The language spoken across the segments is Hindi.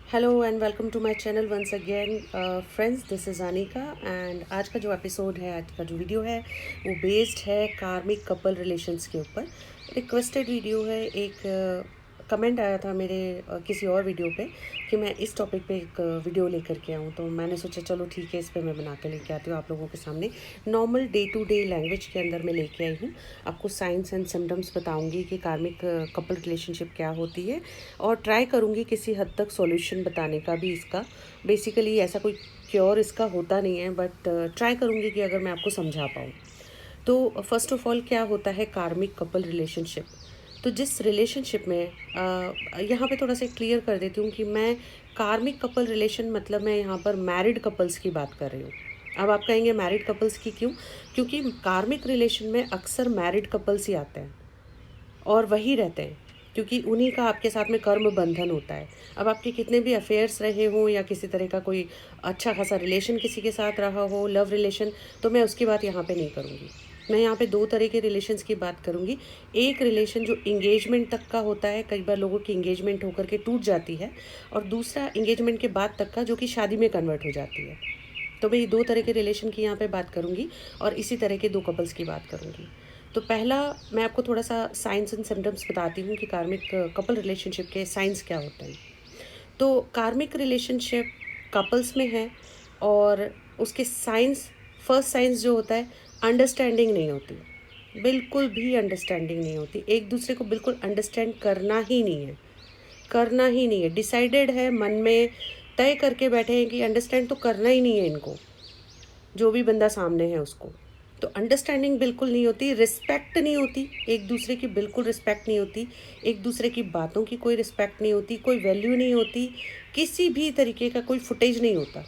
Hello and welcome to my channel once again friends, this is Anika. And आज का जो एपिसोड है, आज का जो वीडियो है वो बेस्ड है कार्मिक कपल रिलेशंस के ऊपर। रिक्वेस्टेड वीडियो है। एक कमेंट आया था मेरे किसी और वीडियो पे कि मैं इस टॉपिक पे एक वीडियो लेकर के आऊँ, तो मैंने सोचा चलो ठीक है, इस पे मैं बना के लेके आती हूँ आप लोगों के सामने। Normal day to day language के अंदर मैं लेके आई हूँ। आपको साइंस एंड सिम्टम्स बताऊँगी कि कार्मिक कपल रिलेशनशिप क्या होती है, और ट्राई करूँगी किसी हद तक सॉल्यूशन बताने का भी इसका। बेसिकली ऐसा कोई क्योर इसका होता नहीं है, बट ट्राई करूँगी कि अगर मैं आपको समझा पाऊँ। तो फर्स्ट ऑफ ऑल, क्या होता है कार्मिक कपल रिलेशनशिप? तो जिस रिलेशनशिप में यहाँ पे थोड़ा सा क्लियर कर देती हूँ कि मैं कार्मिक कपल रिलेशन मतलब मैं यहाँ पर मैरिड कपल्स की बात कर रही हूँ। अब आप कहेंगे मैरिड कपल्स की क्यों? क्योंकि कार्मिक रिलेशन में अक्सर मैरिड कपल्स ही आते हैं और वही रहते हैं, क्योंकि उन्हीं का आपके साथ में कर्म बंधन होता है। अब आपके कितने भी अफेयर्स रहे हों या किसी तरह का कोई अच्छा खासा रिलेशन किसी के साथ रहा हो, लव रिलेशन, तो मैं उसकी बात यहाँ पे नहीं करूँगी। मैं यहाँ पे दो तरह के रिलेशंस की बात करूँगी। एक रिलेशन जो इंगेजमेंट तक का होता है, कई बार लोगों की इंगेजमेंट होकर के टूट जाती है, और दूसरा इंगेजमेंट के बाद तक का जो कि शादी में कन्वर्ट हो जाती है। तो मैं ये दो तरह के रिलेशन की यहाँ पे बात करूँगी और इसी तरह के दो कपल्स की बात करूँगी। तो पहला, मैं आपको थोड़ा सा साइंस एंड सिम्टम्स बताती हूँ कि कार्मिक कपल रिलेशनशिप के साइंस क्या होते हैं। तो कार्मिक रिलेशनशिप कपल्स में है, और उसके साइंस, फर्स्ट साइंस जो होता है, अंडरस्टैंडिंग नहीं होती। बिल्कुल भी अंडरस्टैंडिंग नहीं होती, एक दूसरे को बिल्कुल अंडरस्टैंड करना ही नहीं है। करना ही नहीं है, डिसाइडेड है, मन में तय करके बैठे हैं कि अंडरस्टैंड तो करना ही नहीं है इनको, जो भी बंदा सामने है उसको। तो अंडरस्टैंडिंग बिल्कुल नहीं होती, रिस्पेक्ट नहीं होती, एक दूसरे की बिल्कुल रिस्पेक्ट नहीं होती, एक दूसरे की बातों की कोई रिस्पेक्ट नहीं होती, कोई वैल्यू नहीं होती, किसी भी तरीके का कोई फुटेज नहीं होता,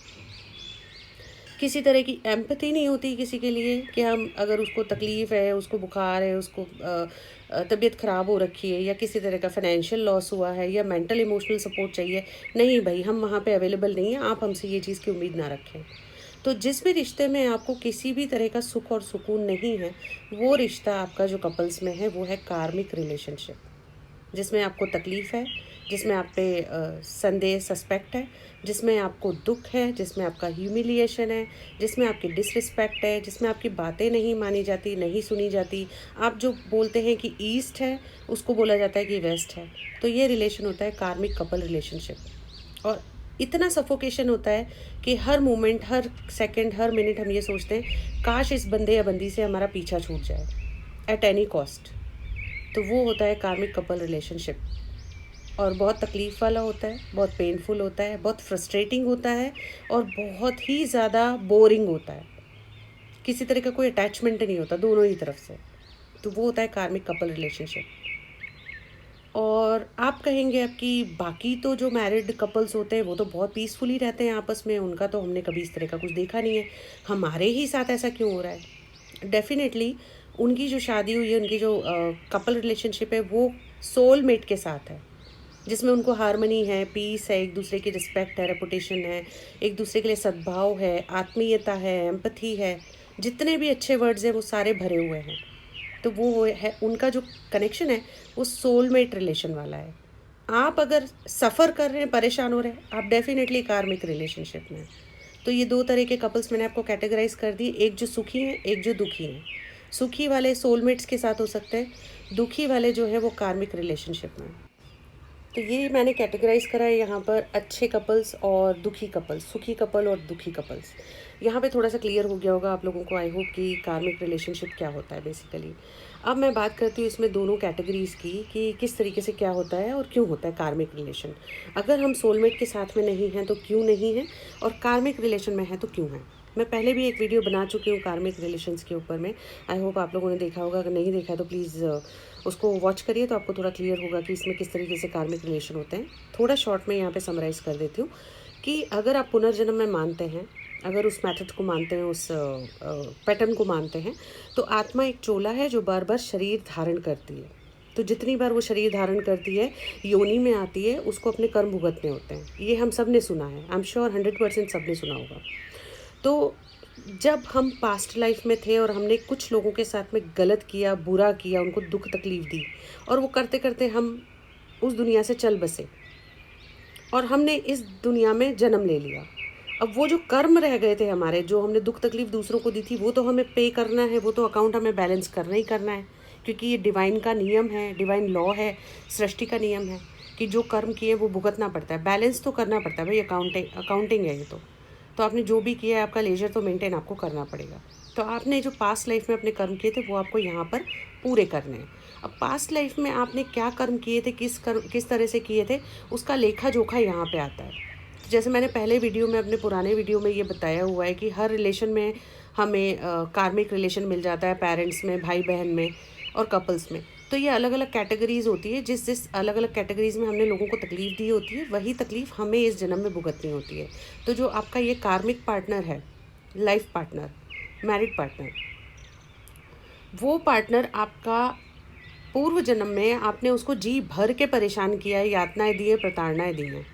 किसी तरह की एम्पैथी नहीं होती किसी के लिए कि हम अगर उसको तकलीफ़ है, उसको बुखार है, उसको तबीयत ख़राब हो रखी है, या किसी तरह का फाइनेंशियल लॉस हुआ है, या मेंटल इमोशनल सपोर्ट चाहिए, नहीं भाई, हम वहाँ पे अवेलेबल नहीं हैं, आप हमसे ये चीज़ की उम्मीद ना रखें। तो जिस भी रिश्ते में आपको किसी भी तरह का सुख और सुकून नहीं है, वो रिश्ता आपका जो कपल्स में है वो है कार्मिक रिलेशनशिप, जिसमें आपको तकलीफ़ है, जिसमें आप पे संदेह, सस्पेक्ट है, जिसमें आपको दुख है, जिसमें आपका ह्यूमिलिएशन है, जिसमें आपकी डिसरिस्पेक्ट है, जिसमें आपकी बातें नहीं मानी जाती, नहीं सुनी जाती। आप जो बोलते हैं कि ईस्ट है, उसको बोला जाता है कि वेस्ट है। तो ये रिलेशन होता है कार्मिक कपल रिलेशनशिप। और इतना सफोकेशन होता है कि हर मोमेंट, हर सेकंड, हर मिनट हम ये सोचते हैं काश इस बंदे या बंदी से हमारा पीछा छूट जाए एट एनी कॉस्ट। तो वो होता है कार्मिक कपल रिलेशनशिप, और बहुत तकलीफ़ वाला होता है, बहुत पेनफुल होता है, बहुत फ्रस्ट्रेटिंग होता है, और बहुत ही ज़्यादा बोरिंग होता है। किसी तरह का कोई अटैचमेंट नहीं होता दोनों ही तरफ से। तो वो होता है कार्मिक कपल रिलेशनशिप। और आप कहेंगे अब कि बाकी तो जो मैरिड कपल्स होते हैं वो तो बहुत पीसफुली रहते हैं आपस में, उनका तो हमने कभी इस तरह का कुछ देखा नहीं है, हमारे ही साथ ऐसा क्यों हो रहा है? डेफिनेटली उनकी जो शादी हुई है, उनकी जो कपल रिलेशनशिप है, वो सोलमेट के साथ है, जिसमें उनको हार्मनी है, पीस है, एक दूसरे की रिस्पेक्ट है, रेपुटेशन है, एक दूसरे के लिए सद्भाव है, आत्मीयता है, एम्पथी है, जितने भी अच्छे वर्ड्स हैं वो सारे भरे हुए हैं। तो वो है उनका जो कनेक्शन है, वो सोलमेट रिलेशन वाला है। आप अगर सफ़र कर रहे हैं, परेशान हो रहे हैं, आप डेफिनेटली कार्मिक रिलेशनशिप में हैं। तो ये दो तरह के कपल्स मैंने आपको कैटेगराइज कर दी, एक जो सुखी हैं, एक जो दुखी हैं। सुखी वाले सोलमेट्स के साथ हो सकते हैं, दुखी वाले जो है वो कार्मिक रिलेशनशिप में। तो ये मैंने कैटेगराइज करा है यहाँ पर अच्छे कपल्स और दुखी कपल्स, सुखी कपल और दुखी कपल्स। यहाँ पे थोड़ा सा क्लियर हो गया होगा आप लोगों को, आई होप, कि कार्मिक रिलेशनशिप क्या होता है बेसिकली। अब मैं बात करती हूँ इसमें दोनों कैटेगरीज़ की कि किस तरीके से क्या होता है और क्यों होता है कार्मिक रिलेशन। अगर हम सोलमेट के साथ में नहीं हैं तो क्यों नहीं हैं, और कार्मिक रिलेशन में है तो क्यों है। मैं पहले भी एक वीडियो बना चुकी हूँ कार्मिक रिलेशंस के ऊपर में, आई होप आप लोगों ने देखा होगा। अगर नहीं देखा है तो प्लीज़ उसको वॉच करिए, तो आपको थोड़ा क्लियर होगा कि इसमें किस तरीके से कार्मिक रिलेशन होते हैं। थोड़ा शॉर्ट में यहाँ पे समराइज़ कर देती हूँ कि अगर आप पुनर्जन्म में मानते हैं, अगर उस मेथड को मानते हैं, उस पैटर्न को मानते हैं, तो आत्मा एक चोला है जो बार बार शरीर धारण करती है। तो जितनी बार वो शरीर धारण करती है, योनि में आती है, उसको अपने कर्म भुगतने होते हैं। ये हम सब ने सुना है, आई एम श्योर 100% सब ने सुना होगा। तो जब हम पास्ट लाइफ में थे और हमने कुछ लोगों के साथ में गलत किया, बुरा किया, उनको दुख तकलीफ़ दी, और वो करते करते हम उस दुनिया से चल बसे, और हमने इस दुनिया में जन्म ले लिया। अब वो जो कर्म रह गए थे हमारे, जो हमने दुख तकलीफ दूसरों को दी थी, वो तो हमें पे करना है, वो तो अकाउंट हमें बैलेंस करना ही करना है, क्योंकि ये डिवाइन का नियम है, डिवाइन लॉ है, सृष्टि का नियम है कि जो कर्म किए वो भुगतना पड़ता है, बैलेंस तो करना पड़ता है भाई। अकाउंटिंग है ये तो आपने जो भी किया है आपका लेजर तो मेंटेन आपको करना पड़ेगा। तो आपने जो पास्ट लाइफ में अपने कर्म किए थे वो आपको यहाँ पर पूरे करने हैं। अब पास्ट लाइफ में आपने क्या कर्म किए थे, किस तरह से किए थे, उसका लेखा जोखा यहाँ पे आता है। तो जैसे मैंने पहले वीडियो में, अपने पुराने वीडियो में ये बताया हुआ है कि हर रिलेशन में हमें कार्मिक रिलेशन मिल जाता है, पेरेंट्स में, भाई बहन में और कपल्स में। तो ये अलग अलग कैटेगरीज होती है, जिस अलग अलग कैटेगरीज में हमने लोगों को तकलीफ़ दी होती है, वही तकलीफ़ हमें इस जन्म में भुगतनी होती है। तो जो आपका ये कार्मिक पार्टनर है, लाइफ पार्टनर, मैरिड पार्टनर, वो पार्टनर आपका पूर्व जन्म में आपने उसको जी भर के परेशान किया है, यातनाएं दी है, प्रताड़नाएं दी हैं।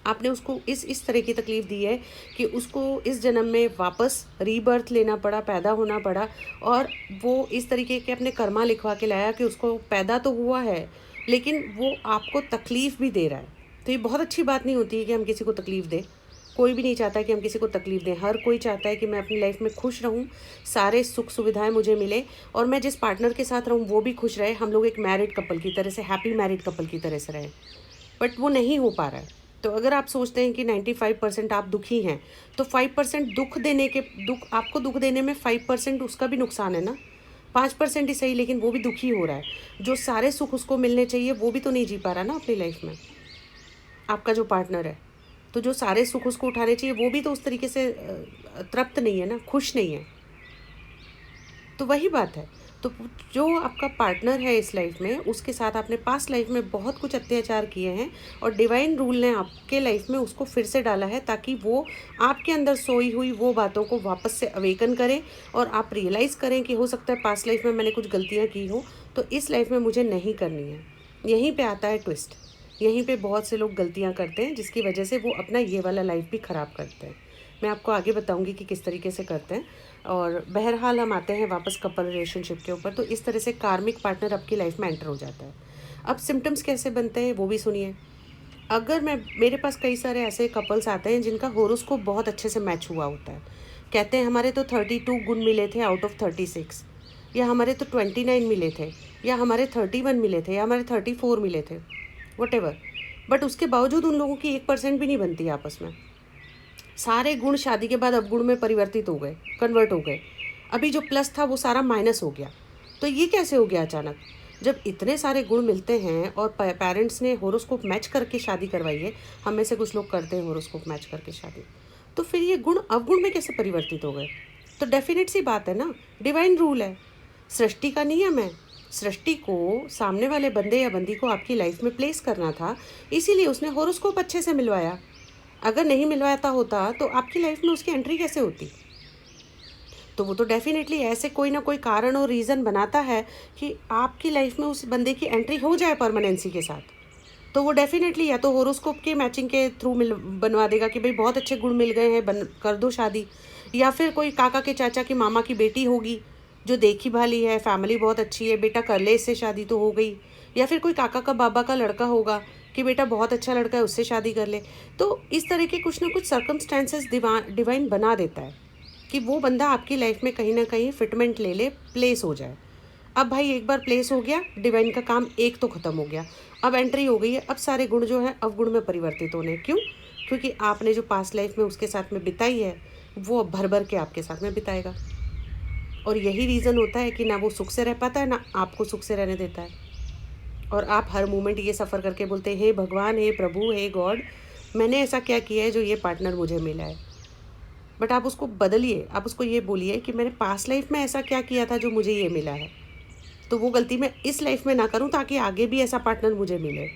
आपने उसको इस तरह की तकलीफ़ दी है कि उसको इस जन्म में वापस रीबर्थ लेना पड़ा, पैदा होना पड़ा, और वो इस तरीके के अपने कर्मा लिखवा के लाया कि उसको पैदा तो हुआ है लेकिन वो आपको तकलीफ़ भी दे रहा है। तो ये बहुत अच्छी बात नहीं होती है कि हम किसी को तकलीफ़ दें। कोई भी नहीं चाहता है कि हम किसी को तकलीफ़ दें। हर कोई चाहता है कि मैं अपनी लाइफ में खुश रहूं, सारे सुख सुविधाएं मुझे मिले, और मैं जिस पार्टनर के साथ रहूं वो भी खुश रहे, हम लोग एक मैरिड कपल की तरह से, हैप्पी मैरिड कपल की तरह से रहें। बट वो नहीं हो पा रहा है। तो अगर आप सोचते हैं कि 95% आप दुखी हैं, तो 5% दुख आपको दुख देने में 5% उसका भी नुकसान है ना। 5% ही सही, लेकिन वो भी दुखी हो रहा है। जो सारे सुख उसको मिलने चाहिए वो भी तो नहीं जी पा रहा ना अपनी लाइफ में, आपका जो पार्टनर है। तो जो सारे सुख उसको उठाने चाहिए वो भी तो उस तरीके से तृप्त नहीं है ना, खुश नहीं है। तो वही बात है। तो जो आपका पार्टनर है इस लाइफ में, उसके साथ आपने पास्ट लाइफ में बहुत कुछ अत्याचार किए हैं, और डिवाइन रूल ने आपके लाइफ में उसको फिर से डाला है ताकि वो आपके अंदर सोई हुई वो बातों को वापस से अवेकन करें, और आप रियलाइज़ करें कि हो सकता है पास्ट लाइफ में मैंने कुछ गलतियाँ की हो, तो इस लाइफ में मुझे नहीं करनी है। यहीं पर आता है ट्विस्ट। यहीं पे बहुत से लोग गलतियाँ करते हैं जिसकी वजह से वो अपना ये वाला लाइफ भी ख़राब करते हैं। मैं आपको आगे बताऊंगी कि किस तरीके से करते हैं। और बहरहाल हम आते हैं वापस कपल रिलेशनशिप के ऊपर। तो इस तरह से कार्मिक पार्टनर आपकी लाइफ में एंटर हो जाता है। अब सिम्टम्स कैसे बनते हैं वो भी सुनिए। अगर मेरे पास कई सारे ऐसे कपल्स आते हैं जिनका होरोस्कोप बहुत अच्छे से मैच हुआ होता है। कहते हैं हमारे तो 32 गुण मिले थे आउट ऑफ 36, या हमारे तो 29 मिले थे, या हमारे 31 मिले थे, या हमारे 34 मिले थे, वटेवर। बट उसके बावजूद उन लोगों की 1% भी नहीं बनती आपस में। सारे गुण शादी के बाद अवगुण में परिवर्तित हो गए, कन्वर्ट हो गए। अभी जो प्लस था वो सारा माइनस हो गया। तो ये कैसे हो गया अचानक? जब इतने सारे गुण मिलते हैं और पेरेंट्स ने होरोस्कोप मैच करके शादी करवाई है, हम में से कुछ लोग करते हैं होरोस्कोप मैच करके शादी, तो फिर ये गुण अवगुण में कैसे परिवर्तित हो गए? तो डेफिनेट सी बात है ना, डिवाइन रूल है, सृष्टि का नियम है। सृष्टि को सामने वाले बंदे या बंदी को आपकी लाइफ में प्लेस करना था, इसीलिए उसने होरोस्कोप अच्छे से मिलवाया। अगर नहीं मिलवाता होता तो आपकी लाइफ में उसकी एंट्री कैसे होती? तो वो तो डेफिनेटली ऐसे कोई ना कोई कारण और रीज़न बनाता है कि आपकी लाइफ में उस बंदे की एंट्री हो जाए परमानेंसी के साथ। तो वो डेफिनेटली या तो होरोस्कोप के मैचिंग के थ्रू बनवा देगा कि भाई बहुत अच्छे गुण मिल गए हैं, कर दो शादी। या फिर कोई काका के चाचा की मामा की बेटी होगी जो देखी भाली है, फैमिली बहुत अच्छी है, बेटा कर ले इससे शादी तो हो गई। या फिर कोई काका का बाबा का लड़का होगा कि बेटा बहुत अच्छा लड़का है, उससे शादी कर ले। तो इस तरह के कुछ ना कुछ सर्कमस्टेंसेस डिवाइन बना देता है कि वो बंदा आपकी लाइफ में कहीं ना कहीं फिटमेंट ले ले, प्लेस हो जाए। अब भाई एक बार प्लेस हो गया, डिवाइन का काम एक तो ख़त्म हो गया, अब एंट्री हो गई है। अब सारे गुण जो है अवगुण में परिवर्तित होने। क्यों? क्योंकि आपने जो पास्ट लाइफ में उसके साथ में बिताई है वो अब भर भर के आपके साथ में बिताएगा। और यही रीज़न होता है कि ना वो सुख से रह पाता है, ना आपको सुख से रहने देता है। और आप हर मोमेंट ये सफ़र करके बोलते हैं, हे भगवान, हे प्रभु, हे गॉड, मैंने ऐसा क्या किया है जो ये पार्टनर मुझे मिला है। बट आप उसको बदलिए, आप उसको ये बोलिए कि मैंने पास्ट लाइफ में ऐसा क्या किया था जो मुझे ये मिला है, तो वो गलती मैं इस लाइफ में ना करूं ताकि आगे भी ऐसा पार्टनर मुझे मिले।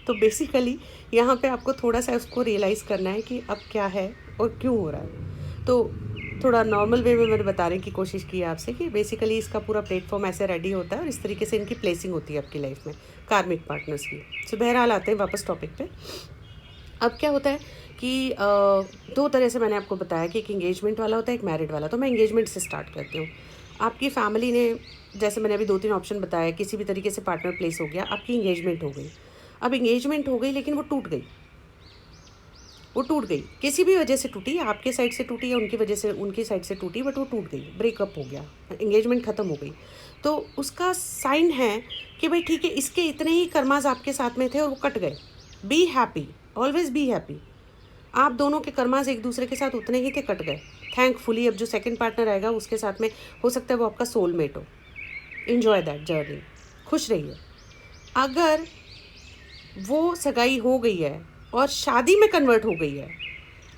तो बेसिकली यहाँ पे आपको थोड़ा सा उसको रियलाइज़ करना है कि अब क्या है और क्यों हो रहा है। तो थोड़ा नॉर्मल वे में मैंने बताने की कोशिश की है आपसे कि बेसिकली इसका पूरा प्लेटफॉर्म ऐसे रेडी होता है और इस तरीके से इनकी प्लेसिंग होती है आपकी लाइफ में कार्मिक पार्टनर्स की। सो बहरहाल आते हैं वापस टॉपिक पे। अब क्या होता है कि दो तरह से मैंने आपको बताया कि एक इंगेजमेंट वाला होता है, एक मैरिड वाला। तो मैं इंगेजमेंट से स्टार्ट करती हूँ। आपकी फैमिली ने, जैसे मैंने अभी 2-3 ऑप्शन बताया, किसी भी तरीके से पार्टनर प्लेस हो गया, आपकी इंगेजमेंट हो गई। अब इंगेजमेंट हो गई लेकिन वो टूट गई। वो टूट गई, किसी भी वजह से टूटी, आपके साइड से टूटी या उनकी वजह से उनकी साइड से टूटी, बट वो टूट गई, ब्रेकअप हो गया, एंगेजमेंट ख़त्म हो गई। तो उसका साइन है कि भाई ठीक है, इसके इतने ही कर्माज आपके साथ में थे और वो कट गए। Be happy, always be happy. आप दोनों के कर्माज एक दूसरे के साथ उतने ही थे, कट गए। थैंकफुली अब जो सेकंड पार्टनर आएगा उसके साथ में हो सकता है वो आपका सोलमेट हो। इन्जॉय दैट जर्नी, खुश रहिए। अगर वो सगाई हो गई है और शादी में कन्वर्ट हो गई है,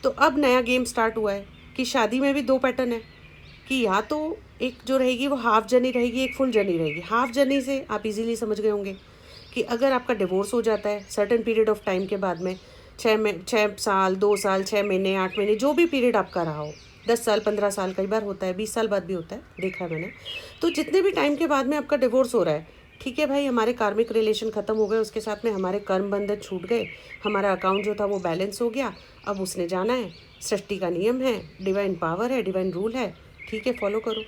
तो अब नया गेम स्टार्ट हुआ है कि शादी में भी दो पैटर्न है कि या तो एक जो रहेगी वो हाफ जर्नी रहेगी, एक फुल जर्नी रहेगी। हाफ जर्नी से आप इजीली समझ गए होंगे कि अगर आपका डिवोर्स हो जाता है सर्टेन पीरियड ऑफ टाइम के बाद में, 6 साल, 2 साल, 6 महीने, 8 महीने, जो भी पीरियड आपका रहा हो, 10 साल, 15 साल, कई बार होता है 20 साल बाद भी होता है, देखा है मैंने। तो जितने भी टाइम के बाद में आपका डिवोर्स हो रहा है, ठीक है भाई, हमारे कार्मिक रिलेशन ख़त्म हो गए, उसके साथ में हमारे कर्म बंधन छूट गए, हमारा अकाउंट जो था वो बैलेंस हो गया, अब उसने जाना है, सृष्टि का नियम है, डिवाइन पावर है, डिवाइन रूल है, ठीक है, फॉलो करो।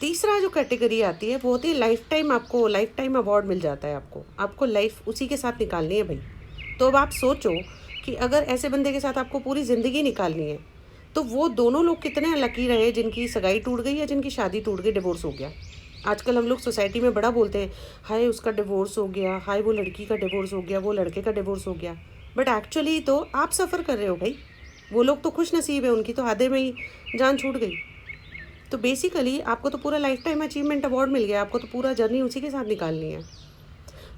तीसरा जो कैटेगरी आती है वो होती है लाइफ टाइम, आपको लाइफ टाइम अवार्ड मिल जाता है, आपको लाइफ उसी के साथ निकालनी है भाई। तो अब आप सोचो कि अगर ऐसे बंदे के साथ आपको पूरी ज़िंदगी निकालनी है, तो वो दोनों लोग कितने लकी रहे जिनकी सगाई टूट गई या जिनकी शादी टूट गई, डिवोर्स हो गया। आजकल हम लोग सोसाइटी में बड़ा बोलते हैं, हाय उसका डिवोर्स हो गया, हाय वो लड़की का डिवोर्स हो गया, वो लड़के का डिवोर्स हो गया, बट एक्चुअली तो आप सफ़र कर रहे हो भाई। वो लोग तो खुश नसीब है, उनकी तो आधे में ही जान छूट गई। तो बेसिकली आपको तो पूरा लाइफ टाइम अचीवमेंट अवार्ड मिल गया, आपको तो पूरा जर्नी उसी के साथ निकालनी है।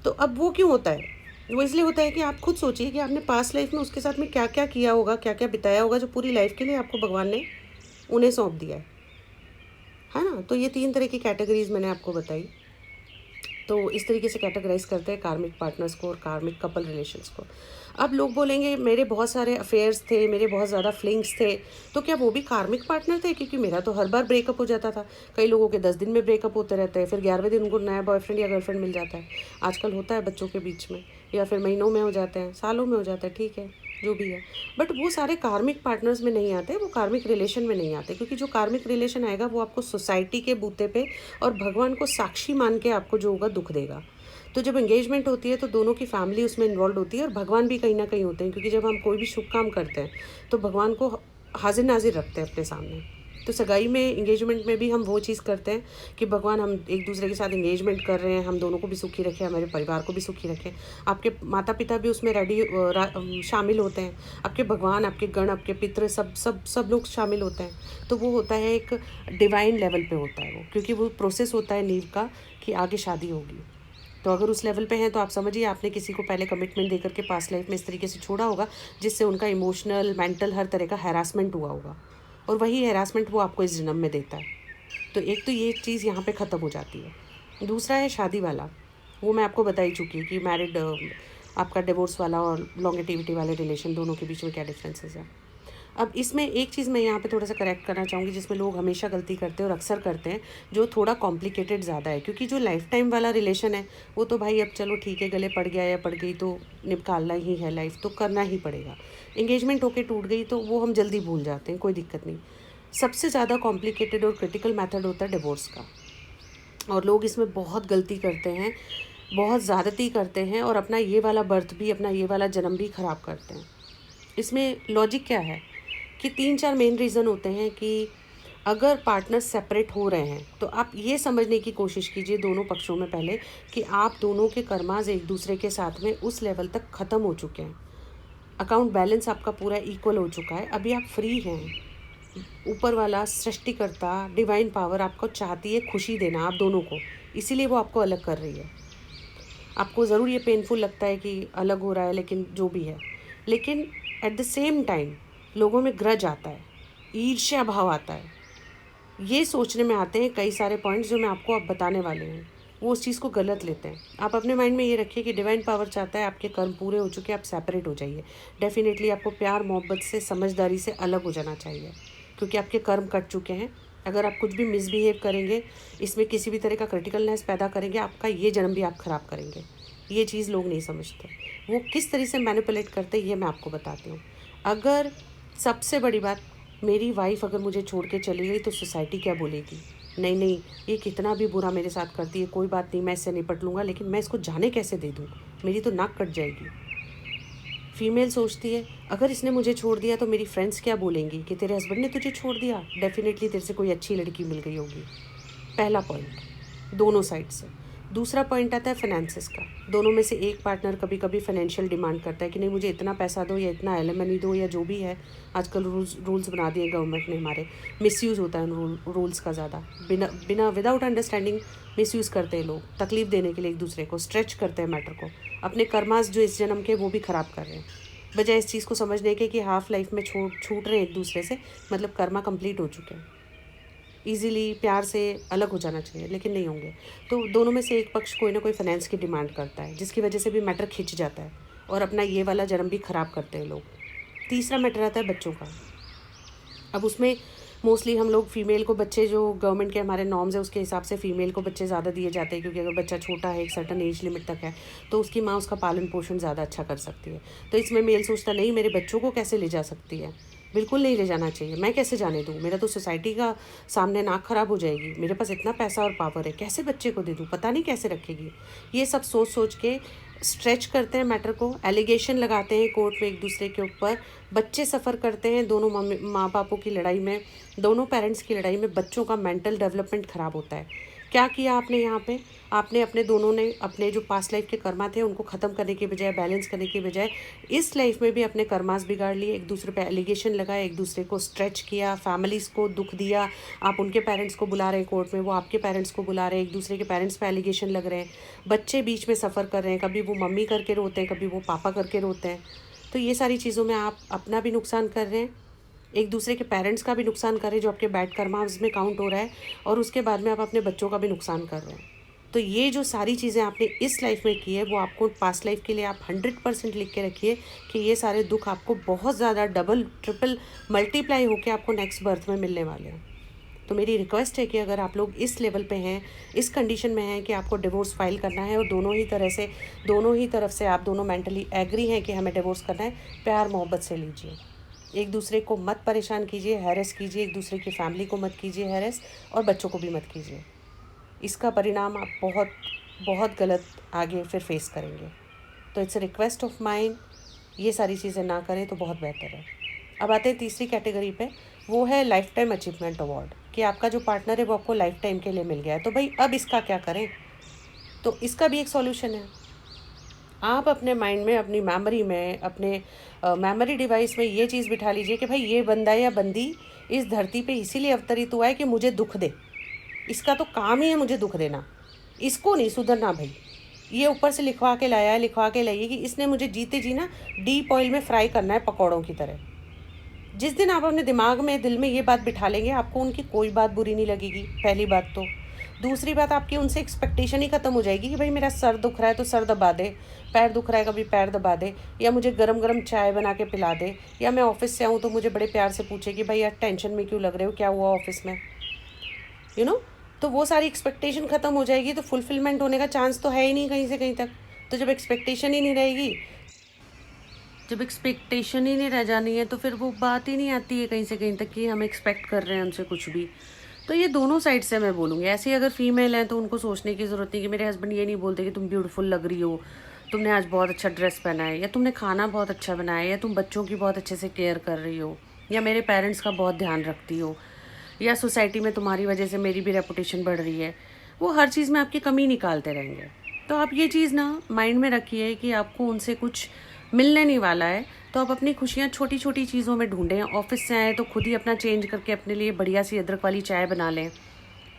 तो अब वो क्यों होता है? वो इसलिए होता है कि आप खुद सोचिए कि आपने पास्ट लाइफ में उसके साथ में क्या क्या किया होगा, क्या क्या बिताया होगा, जो पूरी लाइफ के लिए आपको भगवान ने उन्हें सौंप दिया है ना। तो ये 3 तरह की कैटेगरीज मैंने आपको बताई। तो इस तरीके से कैटेगराइज करते हैं कार्मिक पार्टनर्स को और कार्मिक कपल रिलेशंस को। अब लोग बोलेंगे मेरे बहुत सारे अफेयर्स थे, मेरे बहुत ज़्यादा फ्लिंग्स थे, तो क्या वो भी कार्मिक पार्टनर थे? क्योंकि मेरा तो हर बार ब्रेकअप हो जाता था। कई लोगों के 10 दिन में ब्रेकअप होते रहते हैं, फिर 11वें दिन उनको नया बॉयफ्रेंड या गर्लफ्रेंड मिल जाता है। आजकल होता है बच्चों के बीच में, या फिर महीनों में हो जाते हैं, सालों में हो जाता है, ठीक है, जो भी है। बट वो सारे कार्मिक पार्टनर्स में नहीं आते, वो कार्मिक रिलेशन में नहीं आते, क्योंकि जो कार्मिक रिलेशन आएगा वो आपको सोसाइटी के बूते पे और भगवान को साक्षी मान के आपको जो होगा दुख देगा। तो जब एंगेजमेंट होती है तो दोनों की फैमिली उसमें इन्वॉल्व होती है और भगवान भी कहीं ना कहीं होते हैं, क्योंकि जब हम कोई भी शुभ काम करते हैं तो भगवान को हाजिर नाजिर रखते हैं अपने सामने। तो सगाई में, एंगेजमेंट में भी हम वो चीज़ करते हैं कि भगवान, हम एक दूसरे के साथ एंगेजमेंट कर रहे हैं, हम दोनों को भी सुखी रखें, हमारे परिवार को भी सुखी रखें। आपके माता पिता भी उसमें शामिल होते हैं, आपके भगवान, आपके गण, आपके पितृ, सब लोग शामिल होते हैं। तो वो होता है एक डिवाइन लेवल पे होता है वो, क्योंकि वो प्रोसेस होता है नींव का कि आगे शादी होगी। तो अगर उस लेवल पे हैं तो आप समझिए आपने किसी को पहले कमिटमेंट देकर के पास्ट लाइफ में इस तरीके से छोड़ा होगा, जिससे उनका इमोशनल, मेंटल, हर तरह का हैरासमेंट हुआ होगा, और वही हैरासमेंट वो आपको इस जन्म में देता है। तो एक तो ये चीज़ यहाँ पे ख़त्म हो जाती है। दूसरा है शादी वाला, वो मैं आपको बता ही चुकी हूँ कि मैरिड, आपका डिवोर्स वाला और लॉन्गेटिविटी वाले रिलेशन, दोनों के बीच में क्या डिफरेंसेस है। अब इसमें एक चीज़ मैं यहाँ पे थोड़ा सा करेक्ट करना चाहूँगी, जिसमें लोग हमेशा गलती करते हैं और अक्सर करते हैं, जो थोड़ा कॉम्प्लिकेटेड ज़्यादा है। क्योंकि जो लाइफ टाइम वाला रिलेशन है वो तो भाई अब चलो ठीक है, गले पड़ गया या पड़ गई तो निकालना ही है, लाइफ तो करना ही पड़ेगा। एंगेजमेंट होके टूट गई तो वो हम जल्दी भूल जाते हैं, कोई दिक्कत नहीं। सबसे ज़्यादा कॉम्प्लिकेटेड और क्रिटिकल मेथड होता है डिवोर्स का, और लोग इसमें बहुत गलती करते हैं, बहुत ज़्यादती करते हैं, और अपना ये वाला बर्थ भी, अपना ये वाला जन्म भी ख़राब करते हैं। इसमें लॉजिक क्या है कि 3-4 मेन रीज़न होते हैं कि अगर पार्टनर सेपरेट हो रहे हैं तो आप ये समझने की कोशिश कीजिए दोनों पक्षों में पहले कि आप दोनों के कर्माज एक दूसरे के साथ में उस लेवल तक ख़त्म हो चुके हैं, अकाउंट बैलेंस आपका पूरा इक्वल हो चुका है, अभी आप फ्री हैं। ऊपर वाला सृष्टिकर्ता, डिवाइन पावर आपको चाहती है खुशी देना आप दोनों को, इसीलिए वो आपको अलग कर रही है। आपको ज़रूर ये पेनफुल लगता है कि अलग हो रहा है, लेकिन जो भी है, लेकिन एट द सेम टाइम लोगों में ग्रज आता है, ईर्ष्या भाव आता है, ये सोचने में आते हैं कई सारे पॉइंट्स जो मैं आपको अब बताने वाले हैं, वो उस चीज़ को गलत लेते हैं। आप अपने माइंड में ये रखिए कि डिवाइन पावर चाहता है आपके कर्म पूरे हो चुके, आप सेपरेट हो जाइए। डेफिनेटली आपको प्यार, मोहब्बत से, समझदारी से अलग हो जाना चाहिए, क्योंकि आपके कर्म कट चुके हैं। अगर आप कुछ भी मिसबिहेव करेंगे, इसमें किसी भी तरह का क्रिटिकलनेस पैदा करेंगे, आपका ये जन्म भी आप ख़राब करेंगे। ये चीज़ लोग नहीं समझते। वो किस तरह से मैनिपुलेट करते हैं ये मैं आपको बताती हूँ। अगर सबसे बड़ी बात, मेरी वाइफ अगर मुझे छोड़ के चली गई तो सोसाइटी क्या बोलेगी? नहीं नहीं, ये कितना भी बुरा मेरे साथ करती है, कोई बात नहीं, मैं इससे निपट लूँगा, लेकिन मैं इसको जाने कैसे दे दूँ, मेरी तो नाक कट जाएगी। फीमेल सोचती है अगर इसने मुझे छोड़ दिया तो मेरी फ्रेंड्स क्या बोलेंगी कि तेरे हस्बैंड ने तुझे छोड़ दिया, डेफिनेटली तेरे से कोई अच्छी लड़की मिल गई होगी। पहला पॉइंट दोनों साइड से। दूसरा पॉइंट आता है फाइनेंसेस का। दोनों में से एक पार्टनर कभी कभी फाइनेंशियल डिमांड करता है कि नहीं मुझे इतना पैसा दो या इतना एलिमनी दो या जो भी है। आजकल रूल्स बना दिए गवर्नमेंट ने हमारे, मिसयूज़ होता है उन रूल्स का ज़्यादा, बिना बिना विदाउट अंडरस्टैंडिंग मिसयूज़ करते हैं लोग, तकलीफ देने के लिए एक दूसरे को, स्ट्रेच करते हैं मैटर को, अपने कर्मास जो इस जन्म के वो भी ख़राब कर रहे हैं, बजाय इस चीज़ को समझने के कि हाफ लाइफ में छूट रहे हैं एक दूसरे से, मतलब कर्मा कंप्लीट हो चुके हैं, ईज़िली प्यार से अलग हो जाना चाहिए, लेकिन नहीं होंगे। तो दोनों में से एक पक्ष कोई ना कोई फाइनेंस की डिमांड करता है, जिसकी वजह से भी मैटर खिंच जाता है और अपना ये वाला जन्म भी ख़राब करते हैं लोग। तीसरा मैटर आता है बच्चों का। अब उसमें मोस्टली हम लोग फीमेल को बच्चे, जो गवर्नमेंट के हमारे नॉर्म्स है उसके हिसाब से फ़ीमेल को बच्चे ज़्यादा दिए जाते हैं, क्योंकि अगर बच्चा छोटा है एक सर्टन एज लिमिट तक है तो उसकी माँ उसका पालन पोषण ज़्यादा अच्छा कर सकती है। तो इसमें मेल सोचता नहीं मेरे बच्चों को कैसे ले जा सकती है, बिल्कुल नहीं ले जाना चाहिए, मैं कैसे जाने दूँ, मेरा तो सोसाइटी का सामने नाक ख़राब हो जाएगी, मेरे पास इतना पैसा और पावर है, कैसे बच्चे को दे दूँ, पता नहीं कैसे रखेगी। ये सब सोच सोच के स्ट्रेच करते हैं मैटर को, एलिगेशन लगाते हैं कोर्ट में एक दूसरे के ऊपर, बच्चे सफ़र करते हैं। दोनों माँ बापों की लड़ाई में, दोनों पेरेंट्स की लड़ाई में बच्चों का मेंटल डेवलपमेंट ख़राब होता है। क्या किया आपने यहाँ पे, आपने अपने दोनों ने अपने जो पास्ट लाइफ के कर्मा थे उनको ख़त्म करने के बजाय, बैलेंस करने के बजाय, इस लाइफ में भी अपने कर्मास बिगाड़ लिए, एक दूसरे पे एलिगेशन लगाए, एक दूसरे को स्ट्रेच किया, फैमिलीज़ को दुख दिया। आप उनके पेरेंट्स को बुला रहे हैं कोर्ट में, वो आपके पेरेंट्स को बुला रहे हैं, एक दूसरे के पेरेंट्स पे एलिगेशन लग रहे हैं, बच्चे बीच में सफ़र कर रहे हैं, कभी वो मम्मी करके रोते हैं, कभी वो पापा करके रोते हैं। तो ये सारी चीज़ों में आप अपना भी नुकसान कर रहे हैं, एक दूसरे के पेरेंट्स का भी नुकसान कर रहे हैं जो आपके बैड कर्मास में काउंट हो रहा है, और उसके बाद में आप अपने बच्चों का भी नुकसान कर रहे हैं। तो ये जो सारी चीज़ें आपने इस लाइफ में की है वो आपको पास्ट लाइफ के लिए आप 100% लिख के रखिए कि ये सारे दुख आपको बहुत ज़्यादा डबल ट्रिपल मल्टीप्लाई होकर आपको नेक्स्ट बर्थ में मिलने वाले हैं। तो मेरी रिक्वेस्ट है कि अगर आप लोग इस लेवल पे हैं, इस कंडीशन में हैं कि आपको डिवोर्स फाइल करना है और दोनों ही तरफ से आप दोनों मेंटली एग्री हैं कि हमें डिवोर्स करना है, प्यार मोहब्बत से लीजिए, एक दूसरे को मत परेशान कीजिए, हैरेस कीजिए, एक दूसरे की फैमिली को मत कीजिए हैरेस, और बच्चों को भी मत कीजिए। इसका परिणाम आप बहुत बहुत गलत आगे फिर फेस करेंगे। तो it's a request of mine, ये सारी चीज़ें ना करें तो बहुत बेहतर है। अब आते हैं तीसरी कैटेगरी पे, वो है लाइफ टाइम अचीवमेंट अवार्ड, कि आपका जो पार्टनर है वो आपको लाइफ टाइम के लिए मिल गया है। तो भाई अब इसका क्या करें? तो इसका भी एक सॉल्यूशन है। आप अपने माइंड में, अपनी मेमोरी में, अपने मेमोरी डिवाइस में ये चीज़ बिठा लीजिए कि भाई ये बंदा या बंदी इस धरती पे इसीलिए अवतरित हुआ है कि मुझे दुख दे, इसका तो काम ही है मुझे दुख देना, इसको नहीं सुधरना भाई। ये ऊपर से लिखवा के लाइए कि इसने मुझे जीते जी ना डीप ऑयल में फ्राई करना है पकौड़ों की तरह। जिस दिन आप अपने दिमाग में, दिल में ये बात बिठा लेंगे, आपको उनकी कोई बात बुरी नहीं लगेगी, पहली बात तो। दूसरी बात, आपकी उनसे एक्सपेक्टेशन ही ख़त्म हो जाएगी कि भाई मेरा सर दुख रहा है तो सर दबा दे, पैर दुख रहा है कभी पैर दबा दे, या मुझे गरम गरम चाय बना के पिला दे, या मैं ऑफिस से आऊँ तो मुझे बड़े प्यार से पूछे कि भाई यार टेंशन में क्यों लग रहे हो, क्या हुआ ऑफिस में, यू नो। तो वो सारी एक्सपेक्टेशन ख़त्म हो जाएगी, तो फुलफिलमेंट होने का चांस तो है ही नहीं कहीं से कहीं तक। तो जब एक्सपेक्टेशन ही नहीं रहेगी, जब एक्सपेक्टेशन ही नहीं रह जानी है, तो फिर वो बात ही नहीं आती है कहीं से कहीं तक कि हम एक्सपेक्ट कर रहे हैं उनसे कुछ भी। तो ये दोनों साइड से मैं बोलूँगी। ऐसे ही अगर फीमेल हैं तो उनको सोचने की ज़रूरत नहीं कि मेरे हस्बैंड ये नहीं बोलते कि तुम ब्यूटीफुल लग रही हो, तुमने आज बहुत अच्छा ड्रेस पहना है, या तुमने खाना बहुत अच्छा बनाया है, या तुम बच्चों की बहुत अच्छे से केयर कर रही हो, या मेरे पेरेंट्स का बहुत ध्यान रखती हो, या सोसाइटी में तुम्हारी वजह से मेरी भी रेपुटेशन बढ़ रही है। वो हर चीज़ में आपकी कमी निकालते रहेंगे। तो आप ये चीज़ ना माइंड में रखिए कि आपको उनसे कुछ मिलने नहीं वाला है, तो आप अपनी खुशियाँ छोटी छोटी चीज़ों में ढूंढें। ऑफिस से आए तो खुद ही अपना चेंज करके अपने लिए बढ़िया सी अदरक वाली चाय बना लें,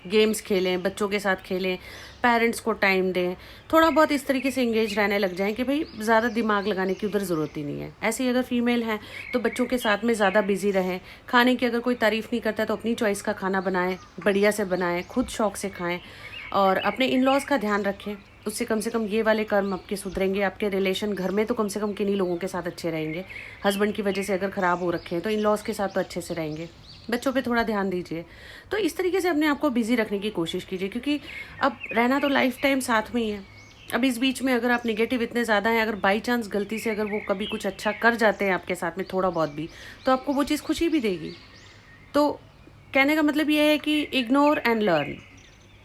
गेम्स खेलें, बच्चों के साथ खेलें, पेरेंट्स को टाइम दें, थोड़ा बहुत इस तरीके से इंगेज रहने लग जाएं कि भाई ज़्यादा दिमाग लगाने की उधर ज़रूरत ही नहीं है। ऐसे ही अगर फीमेल हैं तो बच्चों के साथ में ज़्यादा बिजी रहें। खाने की अगर कोई तारीफ़ नहीं करता तो अपनी चॉइस का खाना बनाएं, बढ़िया से बनाएं, खुद शौक से खाएं, और अपने इन लॉज का ध्यान रखें। उससे कम से कम ये वाले कर्म आपके सुधरेंगे, आपके रिलेशन घर में तो कम से कम किन्हीं लोगों के साथ अच्छे रहेंगे। हस्बैंड की वजह से अगर ख़राब हो रखे हैं तो इन लॉज के साथ तो अच्छे से रहेंगे। बच्चों पे थोड़ा ध्यान दीजिए। तो इस तरीके से अपने आप को बिज़ी रखने की कोशिश कीजिए, क्योंकि अब रहना तो लाइफ टाइम साथ में ही है। अब इस बीच में अगर आप नेगेटिव इतने ज़्यादा हैं, अगर बाई चांस गलती से अगर वो कभी कुछ अच्छा कर जाते हैं आपके साथ में थोड़ा बहुत भी, तो आपको वो चीज़ खुशी भी देगी। तो कहने का मतलब ये है कि इग्नोर एंड लर्न।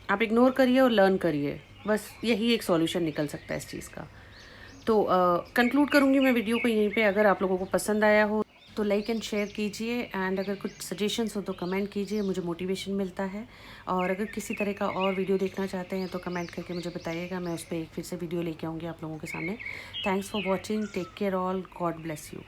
आप इग्नोर करिए और लर्न करिए, बस यही एक सॉल्यूशन निकल सकता है इस चीज़ का। तो कंक्लूड करूँगी मैं वीडियो को यहीं पे। अगर आप लोगों को पसंद आया हो तो लाइक एंड शेयर कीजिए, एंड अगर कुछ सजेशंस हो तो कमेंट कीजिए, मुझे मोटिवेशन मिलता है। और अगर किसी तरह का और वीडियो देखना चाहते हैं तो कमेंट करके मुझे बताइएगा, मैं उस पर एक फिर से वीडियो लेके आऊँगी आप लोगों के सामने। Thanks for watching, take care all, God bless you.